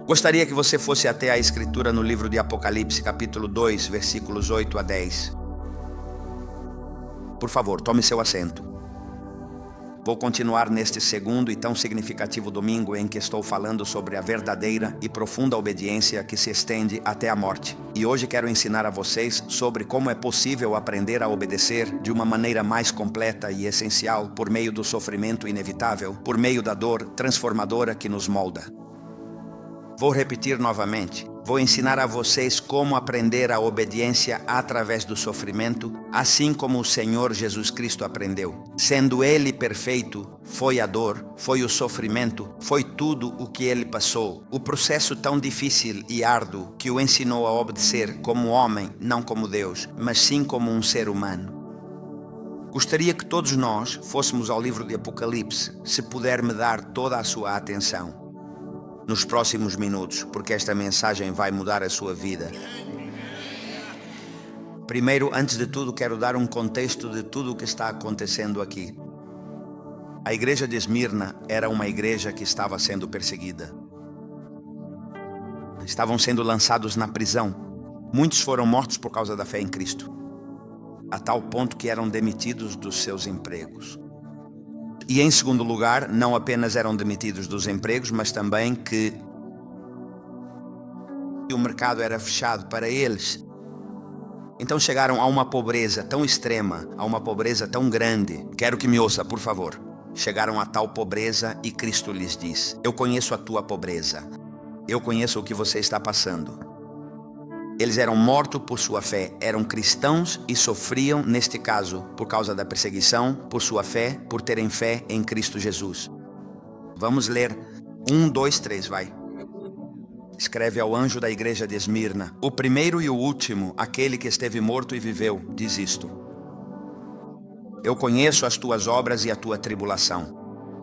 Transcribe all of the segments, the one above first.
Gostaria que você fosse até a escritura no livro de Apocalipse, capítulo 2, versículos 8 a 10. Por favor, tome seu assento. Vou continuar neste segundo e tão significativo domingo em que estou falando sobre a verdadeira e profunda obediência que se estende até a morte. E hoje quero ensinar a vocês sobre como é possível aprender a obedecer de uma maneira mais completa e essencial por meio do sofrimento inevitável, por meio da dor transformadora que nos molda. Vou repetir novamente. Vou ensinar a vocês como aprender a obediência através do sofrimento, assim como o Senhor Jesus Cristo aprendeu. Sendo Ele perfeito, foi a dor, foi o sofrimento, foi tudo o que Ele passou. O processo tão difícil e árduo que o ensinou a obedecer como homem, não como Deus, mas sim como um ser humano. Gostaria que todos nós fôssemos ao livro de Apocalipse, se puder me dar toda a sua atenção nos próximos minutos, porque esta mensagem vai mudar a sua vida. Primeiro, antes de tudo, quero dar um contexto de tudo o que está acontecendo aqui. A igreja de Esmirna era uma igreja que estava sendo perseguida. Estavam sendo lançados na prisão. Muitos foram mortos por causa da fé em Cristo, a tal ponto que eram demitidos dos seus empregos. E em segundo lugar, não apenas eram demitidos dos empregos, mas também que o mercado era fechado para eles. Então chegaram a uma pobreza tão extrema, a uma pobreza tão grande. Quero que me ouça, por favor. Chegaram a tal pobreza e Cristo lhes diz: eu conheço a tua pobreza. Eu conheço o que você está passando. Eles eram mortos por sua fé, eram cristãos e sofriam, neste caso, por causa da perseguição, por sua fé, por terem fé em Cristo Jesus. Vamos ler 1, 2, 3, vai. Escreve ao anjo da igreja de Esmirna: o primeiro e o último, aquele que esteve morto e viveu, diz isto: eu conheço as tuas obras e a tua tribulação.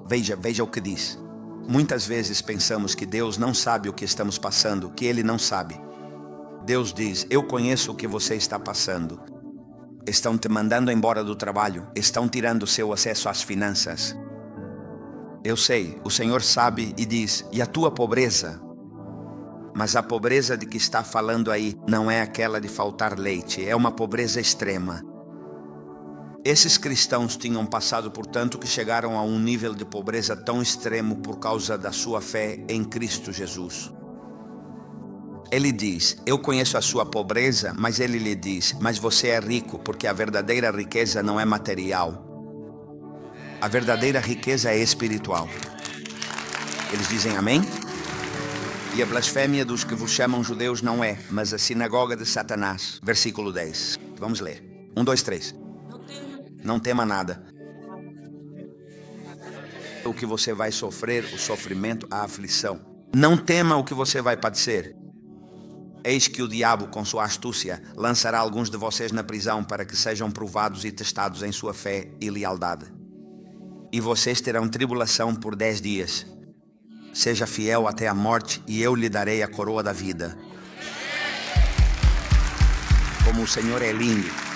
Veja o que diz. Muitas vezes pensamos que Deus não sabe o que estamos passando, que Ele não sabe. Deus diz: eu conheço o que você está passando. Estão te mandando embora do trabalho, estão tirando seu acesso às finanças. Eu sei, o Senhor sabe e diz: e a tua pobreza? Mas a pobreza de que está falando aí não é aquela de faltar leite, é uma pobreza extrema. Esses cristãos tinham passado por tanto que chegaram a um nível de pobreza tão extremo por causa da sua fé em Cristo Jesus. Ele diz: eu conheço a sua pobreza, mas ele lhe diz: mas você é rico, porque a verdadeira riqueza não é material. A verdadeira riqueza é espiritual. Eles dizem amém? E a blasfêmia dos que vos chamam judeus não é, mas a sinagoga de Satanás. Versículo 10. Vamos ler. 1, 2, 3. Não tema nada. O que você vai sofrer, o sofrimento, a aflição. Não tema o que você vai padecer. Eis que o diabo, com sua astúcia, lançará alguns de vocês na prisão para que sejam provados e testados em sua fé e lealdade. E vocês terão tribulação por 10 dias. Seja fiel até a morte e eu lhe darei a coroa da vida. Como o Senhor é lindo.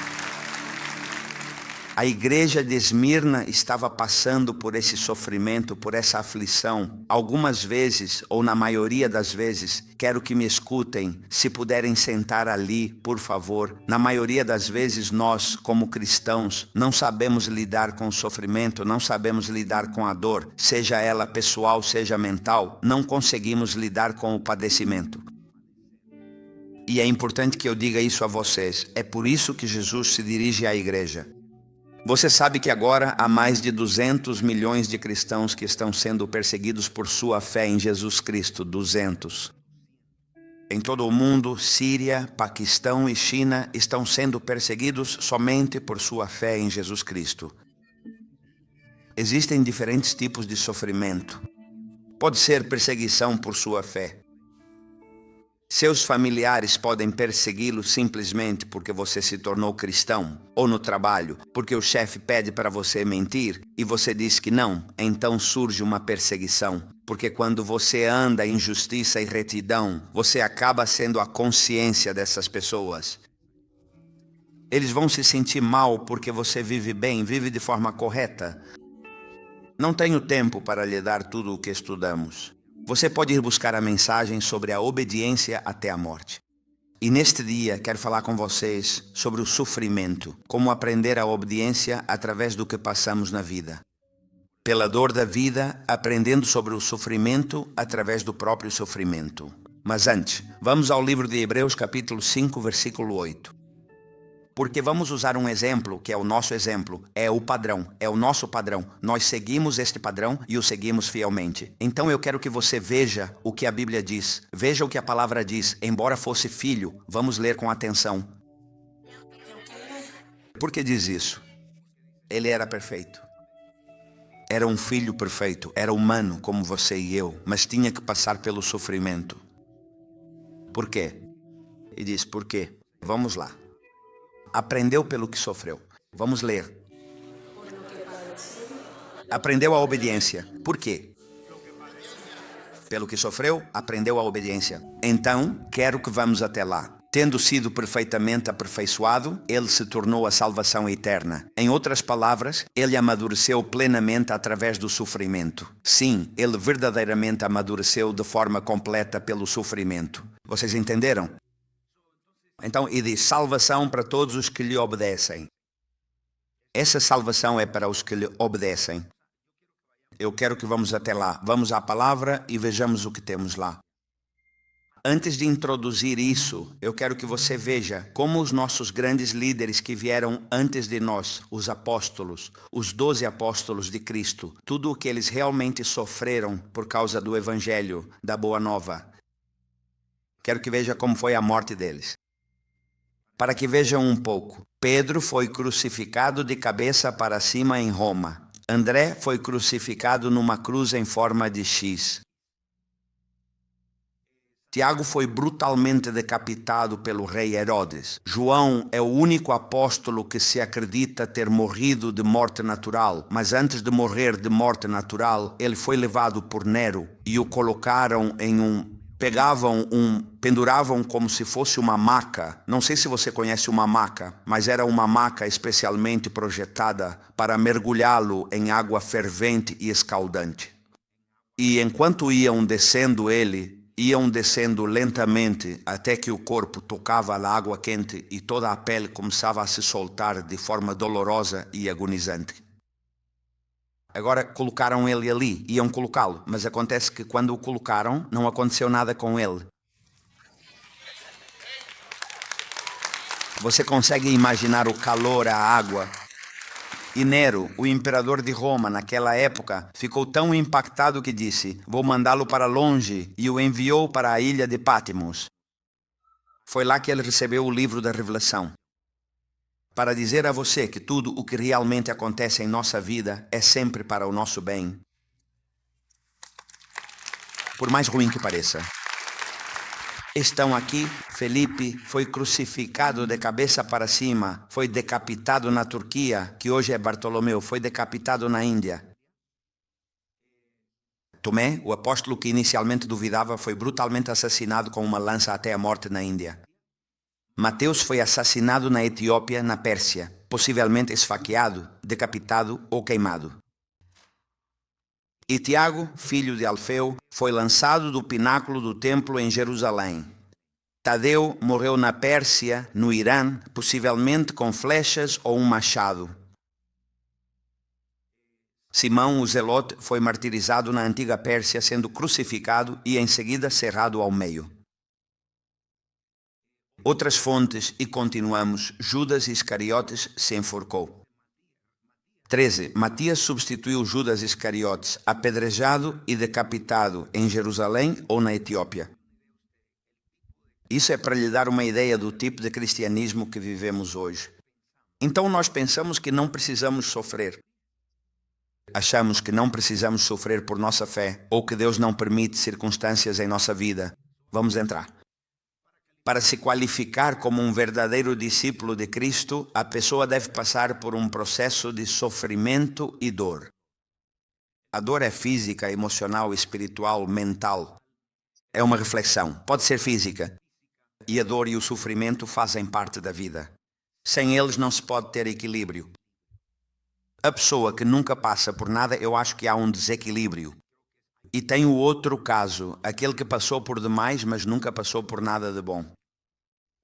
A igreja de Esmirna estava passando por esse sofrimento, por essa aflição. Algumas vezes, ou na maioria das vezes, quero que me escutem, se puderem sentar ali, por favor. Na maioria das vezes nós, como cristãos, não sabemos lidar com o sofrimento, não sabemos lidar com a dor, seja ela pessoal, seja mental, não conseguimos lidar com o padecimento. E é importante que eu diga isso a vocês. É por isso que Jesus se dirige à igreja. Você sabe que agora há mais de 200 milhões de cristãos que estão sendo perseguidos por sua fé em Jesus Cristo. 200. Em todo o mundo, Síria, Paquistão e China estão sendo perseguidos somente por sua fé em Jesus Cristo. Existem diferentes tipos de sofrimento. Pode ser perseguição por sua fé. Seus familiares podem persegui-lo simplesmente porque você se tornou cristão, ou no trabalho, porque o chefe pede para você mentir e você diz que não, então surge uma perseguição. Porque quando você anda em justiça e retidão, você acaba sendo a consciência dessas pessoas. Eles vão se sentir mal porque você vive bem, vive de forma correta. Não tenho tempo para lhe dar tudo o que estudamos. Você pode ir buscar a mensagem sobre a obediência até a morte. E neste dia quero falar com vocês sobre o sofrimento, como aprender a obediência através do que passamos na vida. Pela dor da vida, aprendendo sobre o sofrimento através do próprio sofrimento. Mas antes, vamos ao livro de Hebreus capítulo 5, versículo 8. Porque vamos usar um exemplo, que é o nosso exemplo, é o padrão, é o nosso padrão. Nós seguimos este padrão e o seguimos fielmente. Então eu quero que você veja o que a Bíblia diz, veja o que a palavra diz, embora fosse filho, vamos ler com atenção. Por que diz isso? Ele era perfeito. Era um filho perfeito, era humano como você e eu, mas tinha que passar pelo sofrimento. Por quê? E diz, por quê? Vamos lá. Aprendeu pelo que sofreu. Vamos ler. Aprendeu a obediência. Por quê? Pelo que sofreu, aprendeu a obediência. Então, quero que vamos até lá. Tendo sido perfeitamente aperfeiçoado, ele se tornou a salvação eterna. Em outras palavras, ele amadureceu plenamente através do sofrimento. Sim, ele verdadeiramente amadureceu de forma completa pelo sofrimento. Vocês entenderam? Então, e diz, salvação para todos os que lhe obedecem. Essa salvação é para os que lhe obedecem. Eu quero que vamos até lá. Vamos à palavra e vejamos o que temos lá. Antes de introduzir isso, eu quero que você veja como os nossos grandes líderes que vieram antes de nós, os apóstolos, os 12 apóstolos de Cristo, tudo o que eles realmente sofreram por causa do Evangelho, da Boa Nova. Quero que veja como foi a morte deles. Para que vejam um pouco, Pedro foi crucificado de cabeça para cima em Roma. André foi crucificado numa cruz em forma de X. Tiago foi brutalmente decapitado pelo rei Herodes. João é o único apóstolo que se acredita ter morrido de morte natural, mas antes de morrer de morte natural, ele foi levado por Nero e o colocaram em penduravam como se fosse uma maca. Não sei se você conhece uma maca, mas era uma maca especialmente projetada para mergulhá-lo em água fervente e escaldante. E enquanto iam descendo lentamente até que o corpo tocava a água quente e toda a pele começava a se soltar de forma dolorosa e agonizante. Agora colocaram ele ali, iam colocá-lo, mas acontece que quando o colocaram, não aconteceu nada com ele. Você consegue imaginar o calor, a água? E Nero, o imperador de Roma naquela época, ficou tão impactado que disse, vou mandá-lo para longe, e o enviou para a ilha de Patmos. Foi lá que ele recebeu o livro da Revelação. Para dizer a você que tudo o que realmente acontece em nossa vida é sempre para o nosso bem. Por mais ruim que pareça. Estão aqui, Felipe foi crucificado de cabeça para cima, foi decapitado na Turquia, que hoje é Bartolomeu, foi decapitado na Índia. Tomé, o apóstolo que inicialmente duvidava, foi brutalmente assassinado com uma lança até a morte na Índia. Mateus foi assassinado na Etiópia, na Pérsia, possivelmente esfaqueado, decapitado ou queimado. E Tiago, filho de Alfeu, foi lançado do pináculo do templo em Jerusalém. Tadeu morreu na Pérsia, no Irã, possivelmente com flechas ou um machado. Simão, o Zelote, foi martirizado na antiga Pérsia, sendo crucificado e em seguida cerrado ao meio. Outras fontes, e continuamos, Judas Iscariotes se enforcou. 13. Matias substituiu Judas Iscariotes, apedrejado e decapitado em Jerusalém ou na Etiópia. Isso é para lhe dar uma ideia do tipo de cristianismo que vivemos hoje. Então nós pensamos que não precisamos sofrer. Achamos que não precisamos sofrer por nossa fé, ou que Deus não permite circunstâncias em nossa vida. Vamos entrar. Para se qualificar como um verdadeiro discípulo de Cristo, a pessoa deve passar por um processo de sofrimento e dor. A dor é física, emocional, espiritual, mental. É uma reflexão. Pode ser física. E a dor e o sofrimento fazem parte da vida. Sem eles não se pode ter equilíbrio. A pessoa que nunca passa por nada, eu acho que há um desequilíbrio. E tem o outro caso, aquele que passou por demais, mas nunca passou por nada de bom.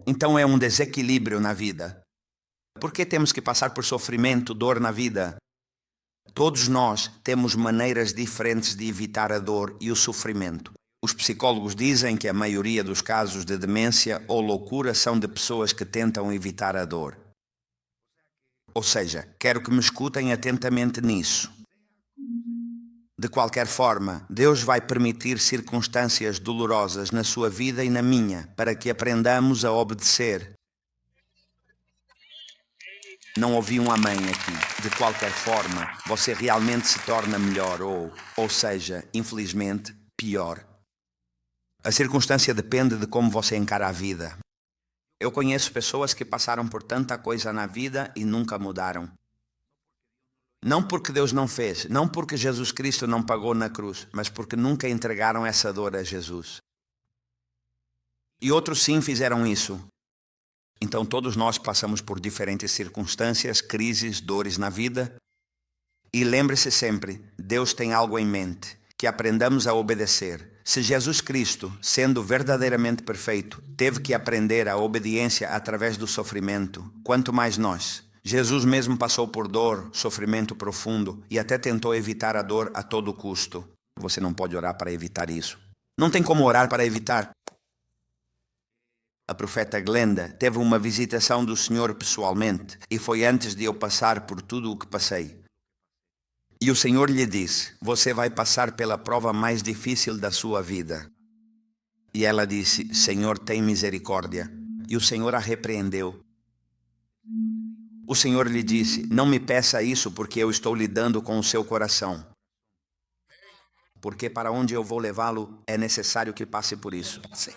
Então é um desequilíbrio na vida. Por que temos que passar por sofrimento, dor na vida? Todos nós temos maneiras diferentes de evitar a dor e o sofrimento. Os psicólogos dizem que a maioria dos casos de demência ou loucura são de pessoas que tentam evitar a dor. Ou seja, quero que me escutem atentamente nisso. De qualquer forma, Deus vai permitir circunstâncias dolorosas na sua vida e na minha, para que aprendamos a obedecer. Não ouvi um amém aqui. De qualquer forma, você realmente se torna melhor ou seja, infelizmente, pior. A circunstância depende de como você encara a vida. Eu conheço pessoas que passaram por tanta coisa na vida e nunca mudaram. Não porque Deus não fez, não porque Jesus Cristo não pagou na cruz, mas porque nunca entregaram essa dor a Jesus. E outros sim fizeram isso. Então todos nós passamos por diferentes circunstâncias, crises, dores na vida. E lembre-se sempre, Deus tem algo em mente, que aprendamos a obedecer. Se Jesus Cristo, sendo verdadeiramente perfeito, teve que aprender a obediência através do sofrimento, quanto mais nós. Jesus mesmo passou por dor, sofrimento profundo e até tentou evitar a dor a todo custo. Você não pode orar para evitar isso. Não tem como orar para evitar. A profeta Glenda teve uma visitação do Senhor pessoalmente e foi antes de eu passar por tudo o que passei. E o Senhor lhe disse, você vai passar pela prova mais difícil da sua vida. E ela disse, Senhor, tem misericórdia. E o Senhor a repreendeu. O Senhor lhe disse, não me peça isso porque eu estou lidando com o seu coração. Porque para onde eu vou levá-lo é necessário que passe por isso. Sim.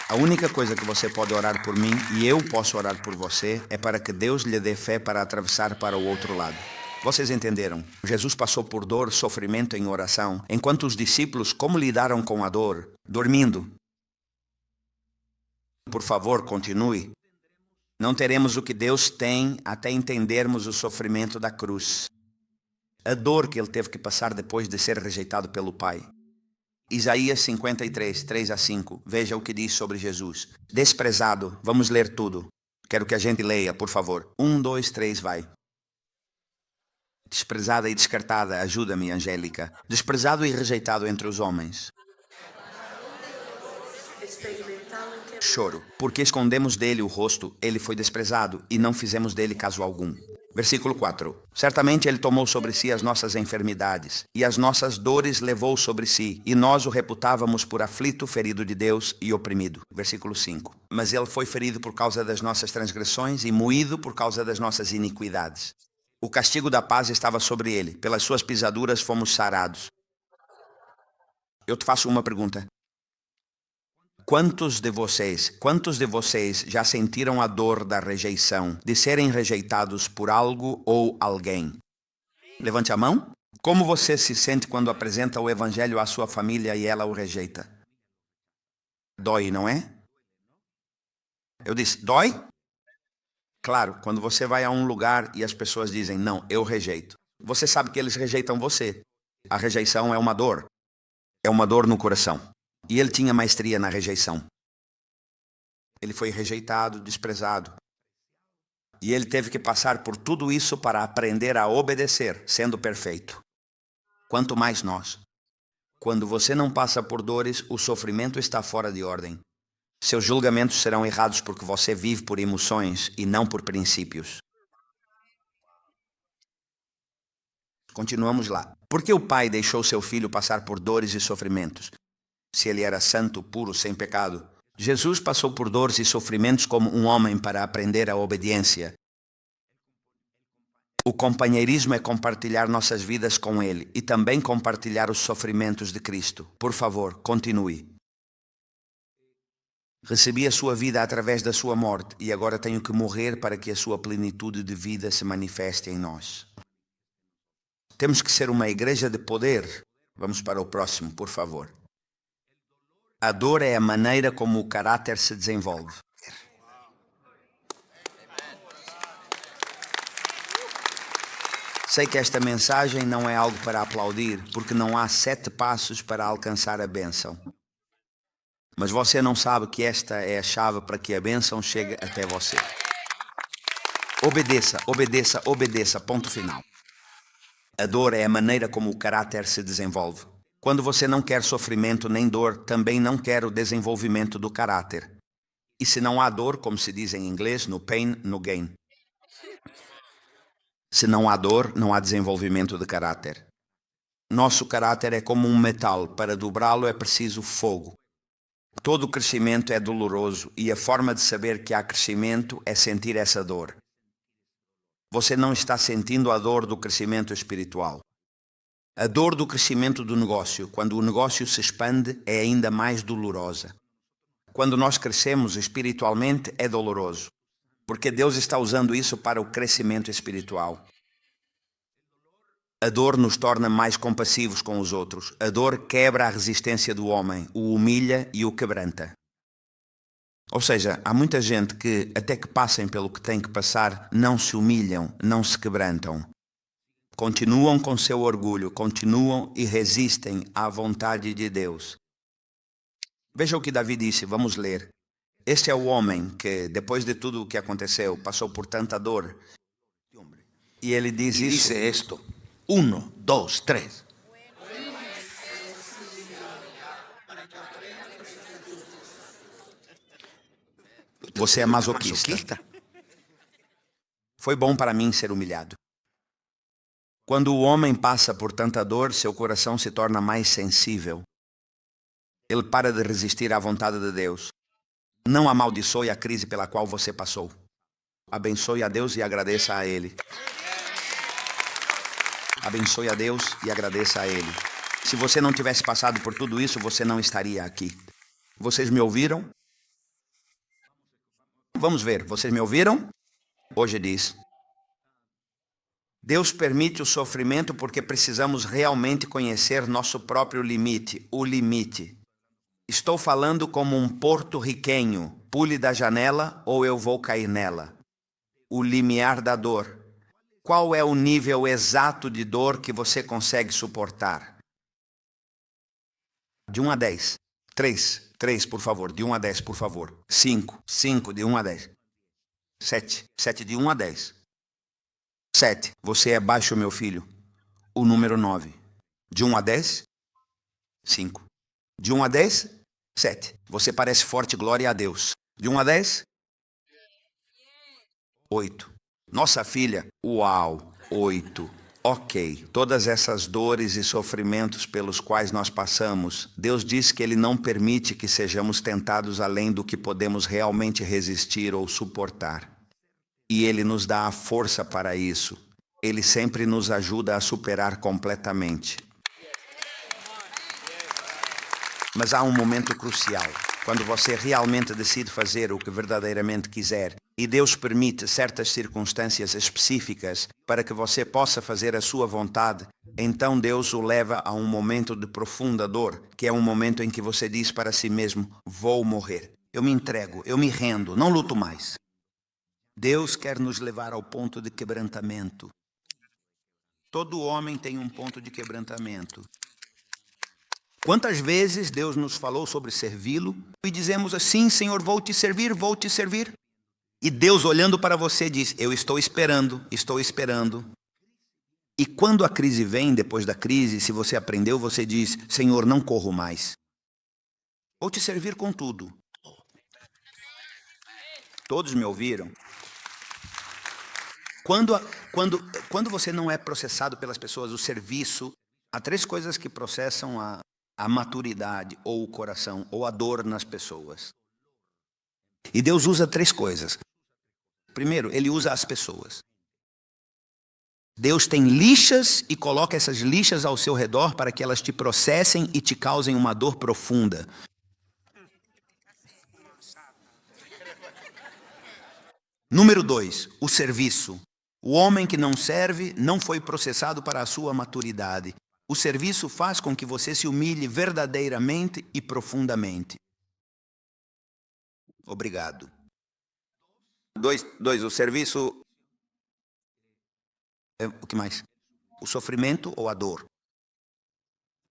A única coisa que você pode orar por mim, e eu posso orar por você, é para que Deus lhe dê fé para atravessar para o outro lado. Vocês entenderam? Jesus passou por dor, sofrimento em oração, enquanto os discípulos como lidaram com a dor? Dormindo. Por favor, continue. Não teremos o que Deus tem até entendermos o sofrimento da cruz. A dor que ele teve que passar depois de ser rejeitado pelo Pai. Isaías 53, 3-5. Veja o que diz sobre Jesus. Desprezado. Vamos ler tudo. Quero que a gente leia, por favor. 1, 2, 3, vai. Desprezada e descartada. Ajuda-me, Angélica. Desprezado e rejeitado entre os homens. Choro. Porque escondemos dele o rosto, ele foi desprezado, e não fizemos dele caso algum. Versículo 4. Certamente ele tomou sobre si as nossas enfermidades, e as nossas dores levou sobre si, e nós o reputávamos por aflito, ferido de Deus e oprimido. Versículo 5. Mas ele foi ferido por causa das nossas transgressões, e moído por causa das nossas iniquidades. O castigo da paz estava sobre ele, pelas suas pisaduras fomos sarados. Eu te faço uma pergunta. Quantos de vocês já sentiram a dor da rejeição, de serem rejeitados por algo ou alguém? Levante a mão. Como você se sente quando apresenta o evangelho à sua família e ela o rejeita? Dói, não é? Eu disse, dói? Claro, quando você vai a um lugar e as pessoas dizem, não, eu rejeito. Você sabe que eles rejeitam você. A rejeição é uma dor. É uma dor no coração. E ele tinha maestria na rejeição. Ele foi rejeitado, desprezado. E ele teve que passar por tudo isso para aprender a obedecer, sendo perfeito. Quanto mais nós. Quando você não passa por dores, o sofrimento está fora de ordem. Seus julgamentos serão errados porque você vive por emoções e não por princípios. Continuamos lá. Por que o pai deixou seu filho passar por dores e sofrimentos? Se ele era santo, puro, sem pecado. Jesus passou por dores e sofrimentos como um homem para aprender a obediência. O companheirismo é compartilhar nossas vidas com ele e também compartilhar os sofrimentos de Cristo. Por favor, continue. Recebi a sua vida através da sua morte e agora tenho que morrer para que a sua plenitude de vida se manifeste em nós. Temos que ser uma igreja de poder. Vamos para o próximo, por favor. A dor é a maneira como o caráter se desenvolve. Sei que esta mensagem não é algo para aplaudir, porque não há 7 passos para alcançar a bênção. Mas você não sabe que esta é a chave para que a bênção chegue até você. Obedeça, obedeça, obedeça, ponto final. A dor é a maneira como o caráter se desenvolve. Quando você não quer sofrimento nem dor, também não quer o desenvolvimento do caráter. E se não há dor, como se diz em inglês, no pain, no gain. Se não há dor, não há desenvolvimento de caráter. Nosso caráter é como um metal, para dobrá-lo é preciso fogo. Todo crescimento é doloroso e a forma de saber que há crescimento é sentir essa dor. Você não está sentindo a dor do crescimento espiritual. A dor do crescimento do negócio, quando o negócio se expande, é ainda mais dolorosa. Quando nós crescemos espiritualmente, é doloroso, porque Deus está usando isso para o crescimento espiritual. A dor nos torna mais compassivos com os outros. A dor quebra a resistência do homem, o humilha e o quebranta. Ou seja, há muita gente que, até que passem pelo que têm que passar, não se humilham, não se quebrantam. Continuam com seu orgulho, continuam e resistem à vontade de Deus. Veja o que Davi disse, vamos ler. Este é o homem que, depois de tudo o que aconteceu, passou por tanta dor. E ele diz Y isso. dice esto: 1, 2, 3. Você é masoquista. Foi bom para mim ser humilhado. Quando o homem passa por tanta dor, seu coração se torna mais sensível. Ele para de resistir à vontade de Deus. Não amaldiçoe a crise pela qual você passou. Abençoe a Deus e agradeça a Ele. Abençoe a Deus e agradeça a Ele. Se você não tivesse passado por tudo isso, você não estaria aqui. Vocês me ouviram? Vamos ver, vocês me ouviram? Hoje diz: Deus permite o sofrimento porque precisamos realmente conhecer nosso próprio limite, o limite. Estou falando como um porto-riquenho, pule da janela ou eu vou cair nela. O limiar da dor. Qual é o nível exato de dor que você consegue suportar? De 1 a 10. 3, por favor. De 1 a 10, por favor. 5, de 1 a 10. 7 de 1 a 10. 7. Você é baixo, meu filho. O número 9. De 1 a 10? 5. De 1 a 10? 7. Você parece forte, glória a Deus. De 1 a 10? 8. Nossa filha, uau, 8. Ok, todas essas dores e sofrimentos pelos quais nós passamos, Deus diz que Ele não permite que sejamos tentados além do que podemos realmente resistir ou suportar. E Ele nos dá a força para isso. Ele sempre nos ajuda a superar completamente. Mas há um momento crucial, quando você realmente decide fazer o que verdadeiramente quiser, e Deus permite certas circunstâncias específicas para que você possa fazer a sua vontade, então Deus o leva a um momento de profunda dor, que é um momento em que você diz para si mesmo: vou morrer, eu me entrego, eu me rendo, não luto mais. Deus quer nos levar ao ponto de quebrantamento. Todo homem tem um ponto de quebrantamento. Quantas vezes Deus nos falou sobre servi-lo e dizemos assim: Senhor, vou te servir, vou te servir. E Deus, olhando para você, diz: eu estou esperando, estou esperando. E quando a crise vem, depois da crise, se você aprendeu, você diz: Senhor, não corro mais. Vou te servir com tudo. Todos me ouviram? Quando você não é processado pelas pessoas, o serviço, há 3 coisas que processam a maturidade, ou o coração, ou a dor nas pessoas. E Deus usa 3 coisas. Primeiro, Ele usa as pessoas. Deus tem lixas e coloca essas lixas ao seu redor para que elas te processem e te causem uma dor profunda. Número 2, o serviço. O homem que não serve não foi processado para a sua maturidade. O serviço faz com que você se humilhe verdadeiramente e profundamente. Obrigado. 2, o serviço... O que mais? o sofrimento ou a dor.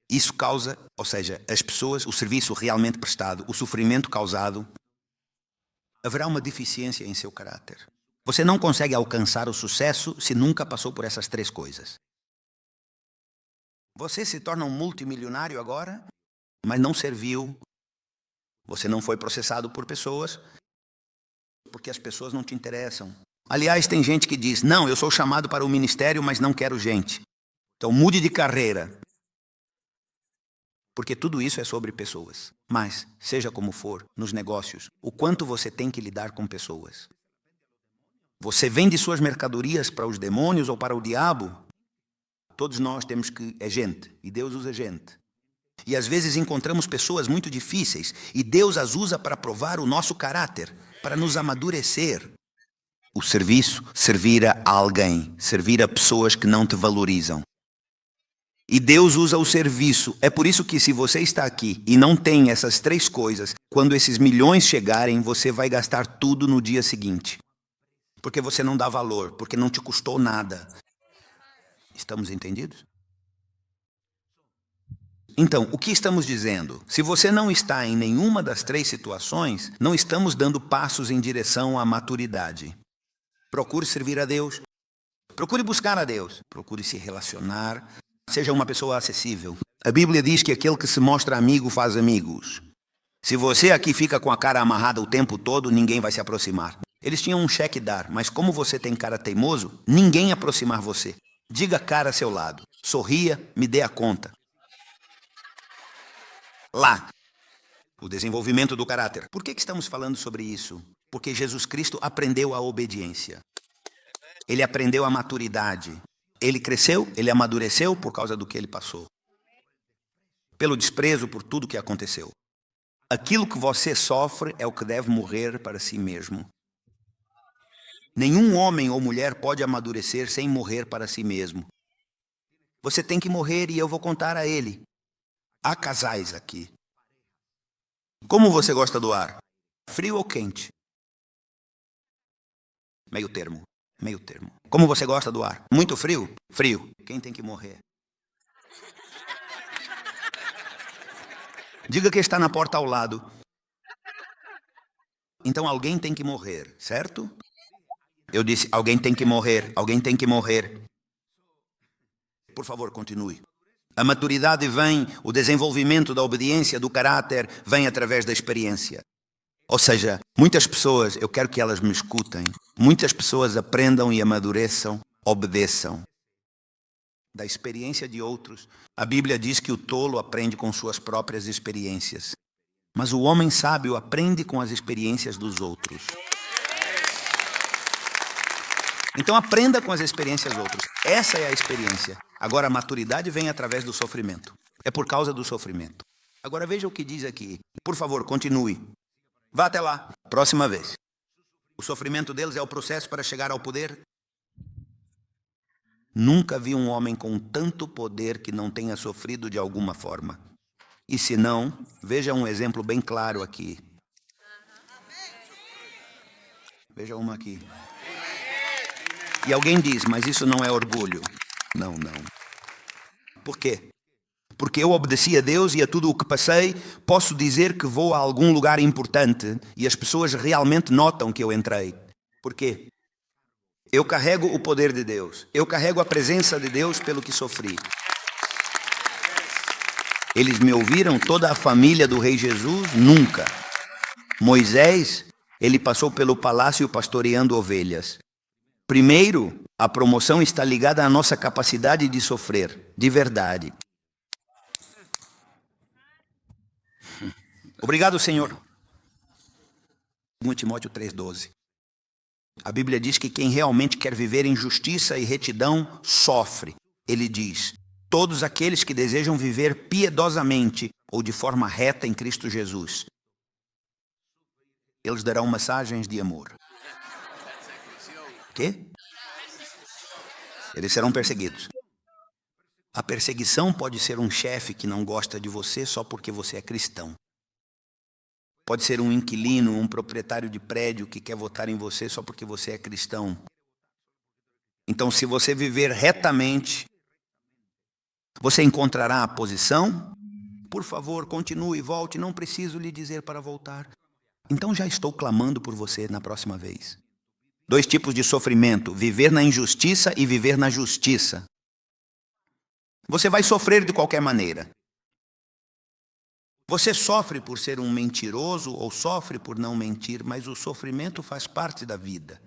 Isso causa, ou seja, as pessoas, o serviço realmente prestado, o sofrimento causado, haverá uma deficiência em seu caráter. Você não consegue alcançar o sucesso se nunca passou por essas três coisas. Você se torna um multimilionário agora, mas não serviu. Você não foi processado por pessoas, porque as pessoas não te interessam. Aliás, tem gente que diz, não, eu sou chamado para o ministério, mas não quero gente. Então mude de carreira. Porque tudo isso é sobre pessoas. Mas, seja como for, nos negócios, o quanto você tem que lidar com pessoas. Você vende suas mercadorias para os demônios ou para o diabo? Todos nós temos que... é gente, e Deus usa gente. E às vezes encontramos pessoas muito difíceis, e Deus as usa para provar o nosso caráter, para nos amadurecer. O serviço, servir a alguém, servir a pessoas que não te valorizam. E Deus usa o serviço. É por isso que se você está aqui e não tem essas três coisas, quando esses milhões chegarem, você vai gastar tudo no dia seguinte. Porque você não dá valor, porque não te custou nada. Estamos entendidos? Então, o que estamos dizendo? Se você não está em nenhuma das três situações, não estamos dando passos em direção à maturidade. Procure servir a Deus. Procure buscar a Deus. Procure se relacionar. Seja uma pessoa acessível. A Bíblia diz que aquele que se mostra amigo faz amigos. Se você aqui fica com a cara amarrada o tempo todo, ninguém vai se aproximar. Eles tinham um cheque dar, mas como você tem cara teimoso, ninguém aproximar você. Diga cara a seu lado. Sorria, me dê a conta. Lá. O desenvolvimento do caráter. Por que estamos falando sobre isso? Porque Jesus Cristo aprendeu a obediência. Ele aprendeu a maturidade. Ele cresceu, ele amadureceu por causa do que ele passou. Pelo desprezo por tudo que aconteceu. Aquilo que você sofre é o que deve morrer para si mesmo. Nenhum homem ou mulher pode amadurecer sem morrer para si mesmo. Você tem que morrer e eu vou contar a ele. Há casais aqui. Como você gosta do ar? Frio ou quente? Meio termo. Meio termo. Como você gosta do ar? Muito frio? Frio. Quem tem que morrer? Diga que está na porta ao lado. Então alguém tem que morrer, certo? Eu disse, alguém tem que morrer, alguém tem que morrer. Por favor, continue. A maturidade vem, o desenvolvimento da obediência, do caráter, vem através da experiência. Ou seja, muitas pessoas, eu quero que elas me escutem, muitas pessoas aprendam e amadureçam, obedeçam. Da experiência de outros, a Bíblia diz que o tolo aprende com suas próprias experiências. Mas o homem sábio aprende com as experiências dos outros. Então aprenda com as experiências dos outros. Essa é a experiência. Agora a maturidade vem através do sofrimento. É por causa do sofrimento. Agora veja o que diz aqui. Por favor, continue. Vá até lá. Próxima vez. O sofrimento deles é o processo para chegar ao poder. Nunca vi um homem com tanto poder que não tenha sofrido de alguma forma. E se não, veja um exemplo bem claro aqui. Veja uma aqui. E alguém diz, mas isso não é orgulho. Não, não. Por quê? Porque eu obedeci a Deus e a tudo o que passei, posso dizer que vou a algum lugar importante e as pessoas realmente notam que eu entrei. Por quê? Eu carrego o poder de Deus. Eu carrego a presença de Deus pelo que sofri. Eles me ouviram, toda a família do rei Jesus? Nunca. Moisés, ele passou pelo palácio pastoreando ovelhas. Primeiro, a promoção está ligada à nossa capacidade de sofrer, de verdade. Obrigado, Senhor. 1 Timóteo 3,12. A Bíblia diz que quem realmente quer viver em justiça e retidão, sofre. Ele diz, todos aqueles que desejam viver piedosamente ou de forma reta em Cristo Jesus, eles darão massagens de amor. Quê? Eles serão perseguidos. A perseguição pode ser um chefe que não gosta de você só porque você é cristão. Pode ser um inquilino, um proprietário de prédio que quer votar em você só porque você é cristão. Então, se você viver retamente, Você encontrará a posição? Por favor, continue, volte, não preciso lhe dizer para voltar. Então já estou clamando por você na próxima vez. 2 tipos de sofrimento: viver na injustiça e viver na justiça. Você vai sofrer de qualquer maneira. Você sofre por ser um mentiroso ou sofre por não mentir, mas o sofrimento faz parte da vida.